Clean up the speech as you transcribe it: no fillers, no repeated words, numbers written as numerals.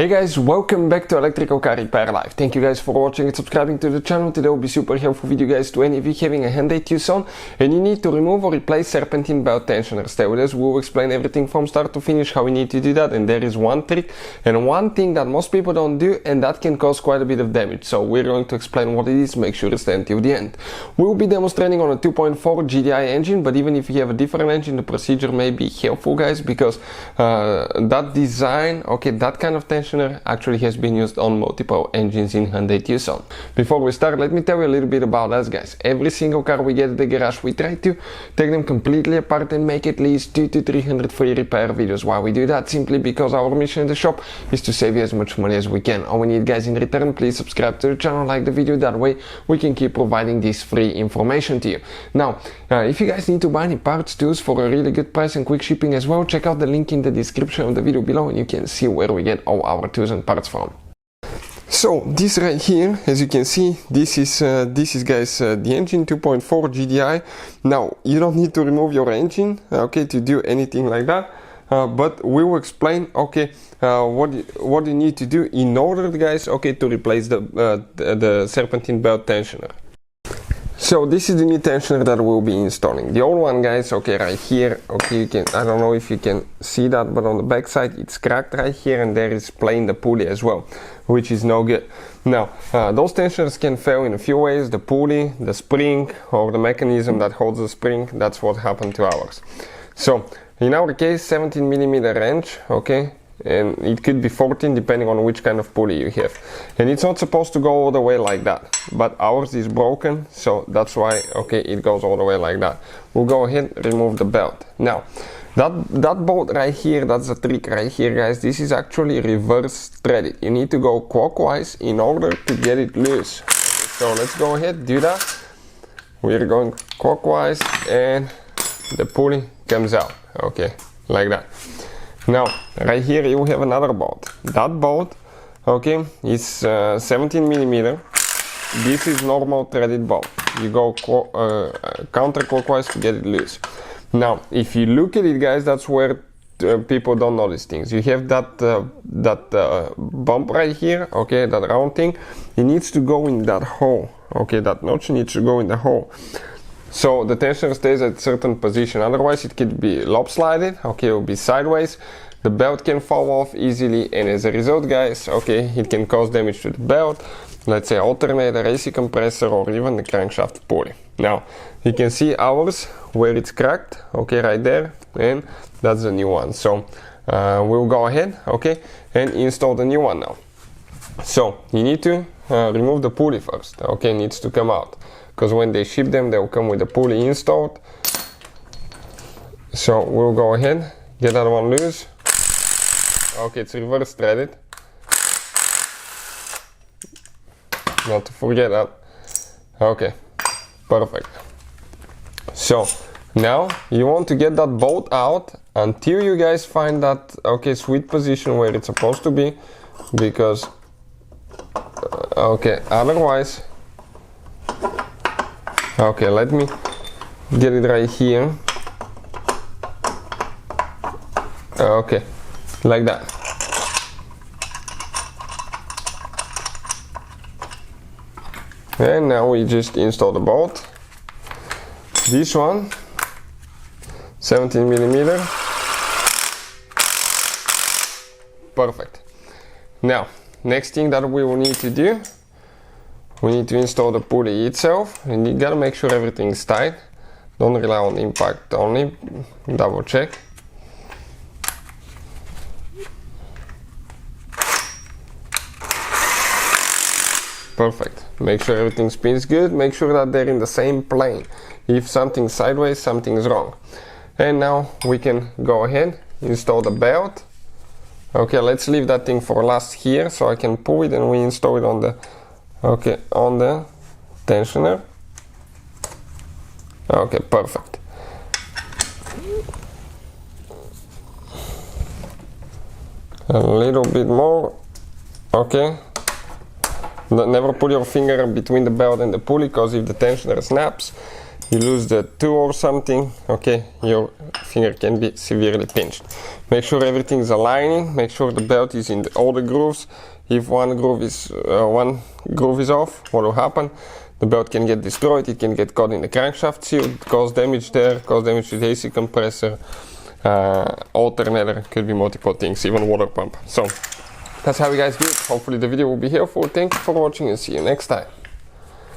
Hey guys, welcome back to Electrical Car Repair Live. Thank you guys for watching and subscribing to the channel. Today will be super helpful video guys to any of you having a Hyundai Tucson and you need to remove or replace serpentine belt tensioner. Stay with us, we will explain everything from start to finish how we need to do that, and there is one trick and one thing that most people don't do and that can cause quite a bit of damage. So we're going to explain what it is, make sure to stay until the end. We will be demonstrating on a 2.4 GDI engine, but even if you have a different engine, the procedure may be helpful guys, because that design, that kind of tensioner actually has been used on multiple engines in Hyundai Tucson. Before we start, let me tell you a little bit about us guys. Every single car we get at the garage, we try to take them completely apart and make at least 200 to 300 free repair videos. Why we do that? Simply because our mission in the shop is to save you as much money as we can. All we need guys in return, please subscribe to the channel, like the video, that way we can keep providing this free information to you. Now, if you guys need to buy any parts tools for a really good price and quick shipping as well, check out the link in the description of the video below and you can see where we get all our tools and parts from. So this right here, as you can see, this is guys the engine 2.4 GDI. Now you don't need to remove your engine to do anything like that, but we will explain what you need to do in order guys to replace the serpentine belt tensioner. So this is the new tensioner that we'll be installing. The old one guys, right here, you can, I don't know if you can see that, but on the back side it's cracked right here and there is playing the pulley as well, which is no good. Now, those tensioners can fail in a few ways: the pulley, the spring, or the mechanism that holds the spring. That's what happened to ours. So, in our case, 17mm wrench, and it could be 14 depending on which kind of pulley you have, and it's not supposed to go all the way like that, but ours is broken, so that's why it goes all the way like that. We'll go ahead, remove the belt. Now that bolt right here, that's the trick right here guys. This is actually reverse threaded. You need to go clockwise in order to get it loose. So let's go ahead, do that. We're going clockwise and the pulley comes out, like that. Now, right here you have another bolt. That bolt, is 17mm. This is normal threaded bolt. You go counterclockwise to get it loose. Now, if you look at it, guys, that's where people don't notice things. You have that bump right here, that round thing. It needs to go in that hole. That notch needs to go in the hole, so the tensioner stays at a certain position. Otherwise it could be lopsided, it will be sideways, the belt can fall off easily, and as a result guys, it can cause damage to the belt, let's say alternator, AC compressor, or even the crankshaft pulley. Now you can see ours where it's cracked, right there, and that's the new one. So we'll go ahead and install the new one now. So you need to remove the pulley first, it needs to come out, because when they ship them, they'll come with the pulley installed. So we'll go ahead, get that one loose. It's reverse threaded, not to forget that. Perfect. So now you want to get that bolt out until you guys find that sweet position where it's supposed to be, because otherwise, let me get it right here. Like that. And now we just install the bolt. This one, 17mm. Perfect. Now, next thing that we will need to do, we need to install the pulley itself, and you gotta make sure everything is tight. Don't rely on impact only, double check. Perfect. Make sure everything spins good, make sure that they're in the same plane. If something's sideways, something's wrong. And now we can go ahead, install the belt. Let's leave that thing for last here so I can pull it and we install it on the on the tensioner. Perfect. A little bit more. Never put your finger between the belt and the pulley, because if the tensioner snaps, you lose the tool or something, okay, your finger can be severely pinched. Make sure everything is aligning, make sure the belt is in all the grooves. If one groove is off, what will happen? The belt can get destroyed, it can get caught in the crankshaft seal, cause damage there, cause damage to the AC compressor, alternator, could be multiple things, even water pump. So that's how you guys do it. Hopefully the video will be helpful. Thank you for watching and see you next time.